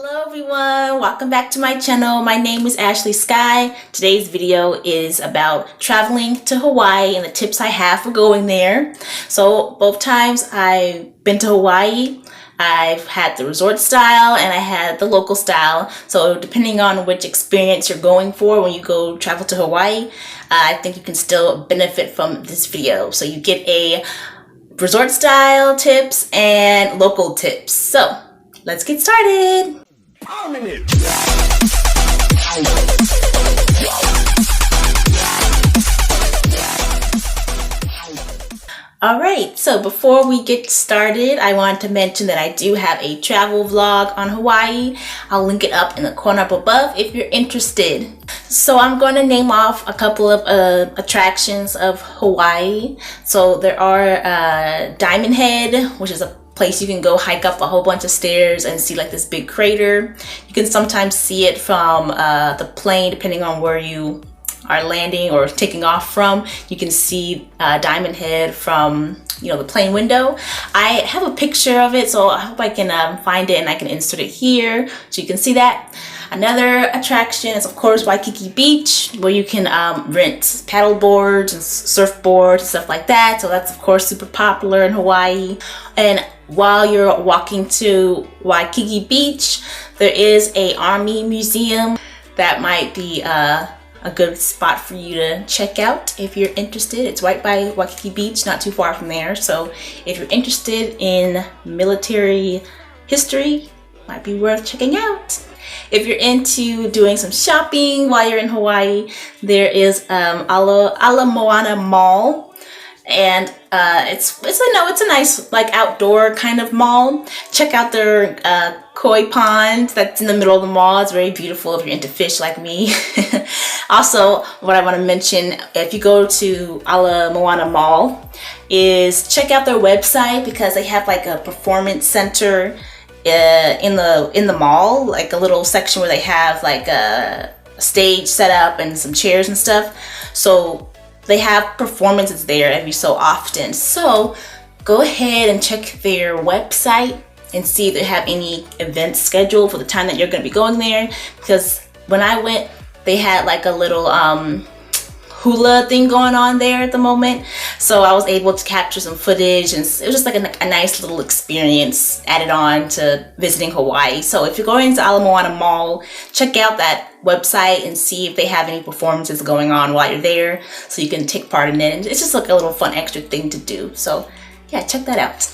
Hello everyone, welcome back to my channel. My name is Ashley Sky. Today's video is about traveling to Hawaii and the tips I have for going there. So both times I've been to Hawaii, I've had the resort style and I had the local style. So depending on which experience you're going for when you go travel to Hawaii, I think you can still benefit from this video. So you get a resort style tips and local tips. So let's get started. Alright, so before we get started, I want to mention that I do have a travel vlog on Hawaii. I'll link it up in the corner up above if you're interested. So I'm going to name off a couple of attractions of Hawaii. So there are Diamond Head, which is a place you can go hike up a whole bunch of stairs and see like this big crater. You can sometimes see it from the plane, depending on where you are landing or taking off from. You can see Diamond Head from the plane window. I have a picture of it, so I hope I can find it and I can insert it here so you can see that. Another attraction is of course Waikiki Beach, where you can rent paddle boards and surfboards and stuff like that. So that's of course super popular in Hawaii. And while you're walking to Waikiki Beach, there is a Army museum that might be a good spot for you to check out if you're interested. It's right by Waikiki Beach, not too far from there. So if you're interested in military history, might be worth checking out. If you're into doing some shopping while you're in Hawaii, there is Ala Moana Mall, and it's a nice like outdoor kind of mall. Check out their koi pond that's in the middle of the mall. It's very beautiful if you're into fish like me. Also, what I want to mention, if you go to Ala Moana Mall, is check out their website, because they have like a performance center in the mall, like a little section where they have like a stage set up and some chairs and stuff. So they have performances there every so often. So go ahead and check their website and see if they have any events scheduled for the time that you're going to be going there. Because when I went, they had like a little hula thing going on there at the moment, so I was able to capture some footage, and it was just like a nice little experience added on to visiting Hawaii. So if you're going to Ala Moana Mall, check out that website and see if they have any performances going on while you're there, so you can take part in it. And it's just like a little fun extra thing to do. So yeah, check that out.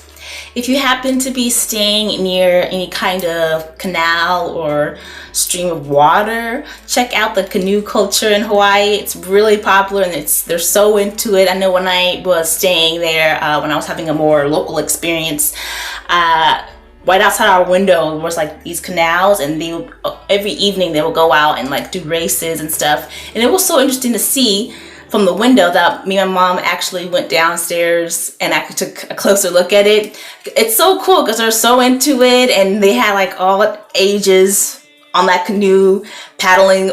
If you happen to be staying near any kind of canal or stream of water, check out the canoe culture in Hawaii. It's really popular and they're so into it. I know when I was staying there, when I was having a more local experience, right outside our window was like these canals, and every evening they will go out and like do races and stuff. And it was so interesting to see from the window that me and my mom actually went downstairs and actually took a closer look at it. It's so cool because they're so into it, and they had like all ages on that canoe paddling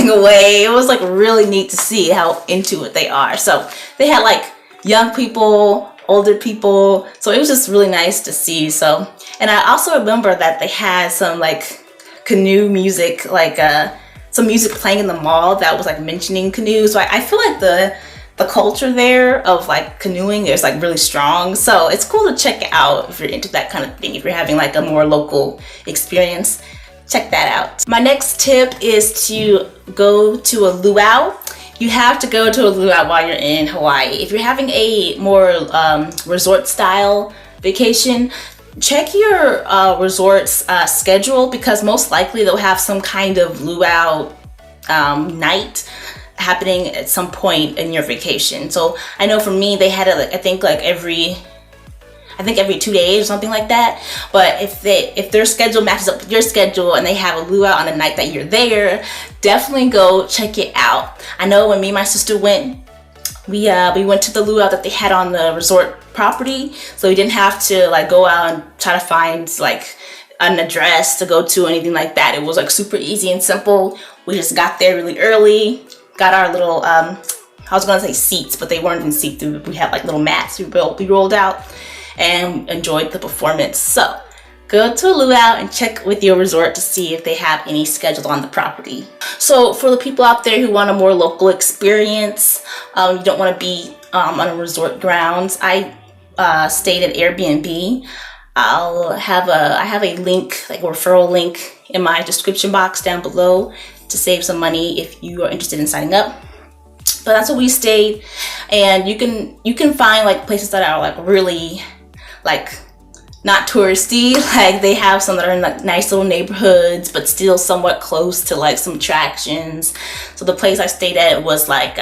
away. It was like really neat to see how into it they are. So they had like young people, older people, so it was just really nice to see. So, and I also remember that they had some like canoe music, like some music playing in the mall that was like mentioning canoes. So I feel like the culture there of like canoeing is like really strong. So it's cool to check out if you're into that kind of thing. If you're having like a more local experience, check that out. My next tip is to go to a luau. You have to go to a luau while you're in Hawaii. If you're having a more resort style vacation, check your resort's schedule, because most likely they'll have some kind of luau night happening at some point in your vacation. So I know for me, they had it like, I think every 2 days or something like that. But if their schedule matches up with your schedule and they have a luau on the night that you're there, definitely go check it out. I know when me and my sister went, we went to the luau that they had on the resort property, so we didn't have to like go out and try to find like an address to go to or anything like that. It was like super easy and simple. We just got there really early, got our little I was gonna say seats, but they weren't in seats. We had like little mats we rolled out and enjoyed the performance. So go to a luau and check with your resort to see if they have any scheduled on the property. So for the people out there who want a more local experience, you don't want to be on a resort grounds, I stayed at Airbnb. I have a link, like a referral link in my description box down below to save some money if you are interested in signing up. But that's where we stayed, and you can find like places that are like really like not touristy. Like they have some that are in like nice little neighborhoods but still somewhat close to like some attractions. So the place I stayed at was like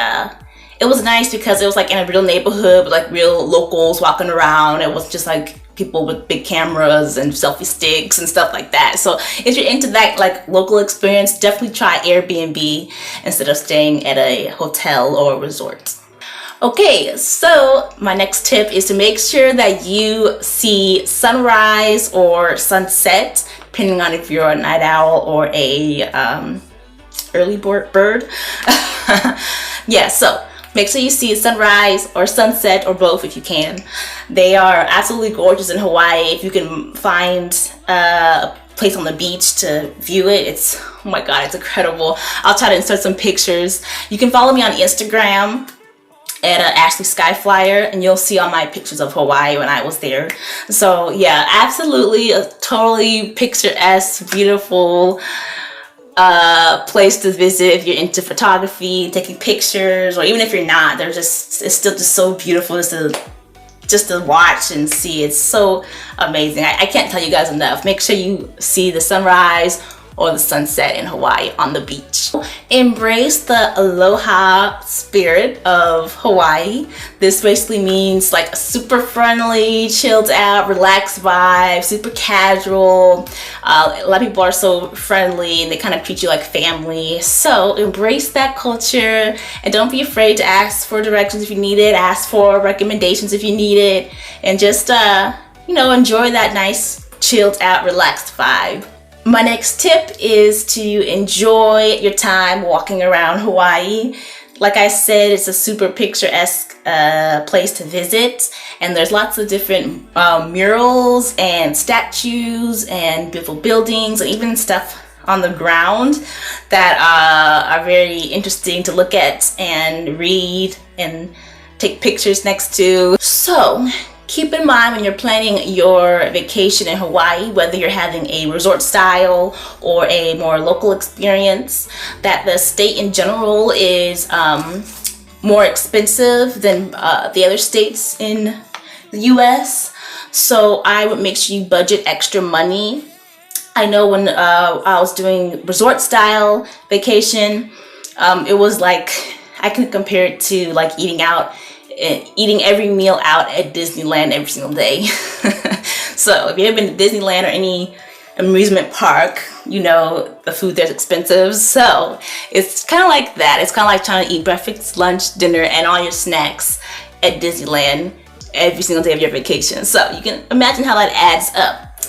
it was nice because it was like in a real neighborhood with like real locals walking around. It was just like people with big cameras and selfie sticks and stuff like that. So if you're into that like local experience, definitely try Airbnb instead of staying at a hotel or a resort. Okay, so my next tip is to make sure that you see sunrise or sunset, depending on if you're a night owl or a early bird. Yeah, so make sure you see sunrise or sunset or both if you can. They are absolutely gorgeous in Hawaii. If you can find a place on the beach to view it, it's, oh my god, it's incredible. I'll try to insert some pictures. You can follow me on Instagram at ashleyskyflier, and you'll see all my pictures of Hawaii when I was there. So yeah, absolutely a totally picturesque, beautiful place to visit if you're into photography, taking pictures, or even if you're not. It's still just so beautiful just to watch and see. It's so amazing. I can't tell you guys enough. Make sure you see the sunrise or the sunset in Hawaii on the beach. Embrace the aloha spirit of Hawaii. This basically means like a super friendly, chilled out, relaxed vibe, super casual. A lot of people are so friendly and they kind of treat you like family. So embrace that culture and don't be afraid to ask for directions if you need it, ask for recommendations if you need it, and just you know, enjoy that nice, chilled out, relaxed vibe. My next tip is to enjoy your time walking around Hawaii. Like I said, it's a super picturesque place to visit, and there's lots of different murals and statues and beautiful buildings and even stuff on the ground that are very interesting to look at and read and take pictures next to. So keep in mind when you're planning your vacation in Hawaii, whether you're having a resort style or a more local experience, that the state in general is more expensive than the other states in the US. So I would make sure you budget extra money. I know when I was doing resort style vacation, it was like, I can compare it to like eating every meal out at Disneyland every single day. So if you've ever been to Disneyland or any amusement park, you know the food there's expensive. So it's kind of like that. It's kind of like trying to eat breakfast, lunch, dinner, and all your snacks at Disneyland every single day of your vacation. So you can imagine how that adds up.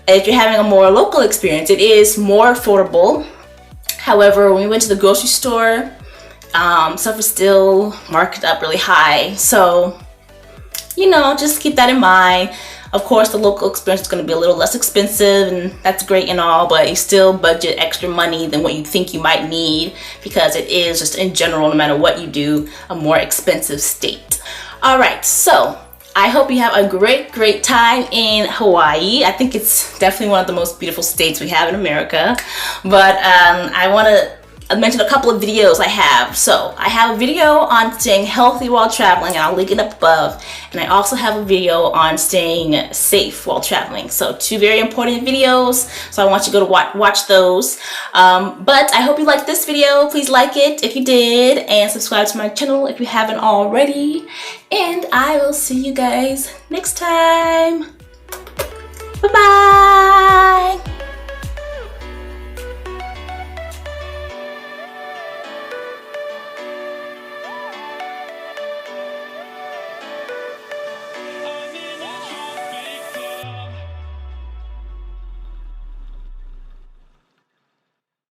If you're having a more local experience, it is more affordable. However, when we went to the grocery store, stuff is still marked up really high. So, you know, just keep that in mind. Of course, the local experience is going to be a little less expensive, and that's great and all, but you still budget extra money than what you think you might need, because it is just in general, no matter what you do, a more expensive state. All right, so I hope you have a great time in Hawaii. I think it's definitely one of the most beautiful states we have in America. But I want to mention a couple of videos I have. So I have a video on staying healthy while traveling, and I'll link it up above. And I also have a video on staying safe while traveling. So two very important videos. So I want you to go to watch those. But I hope you liked this video. Please like it if you did, and subscribe to my channel if you haven't already. And I will see you guys next time. Bye-bye.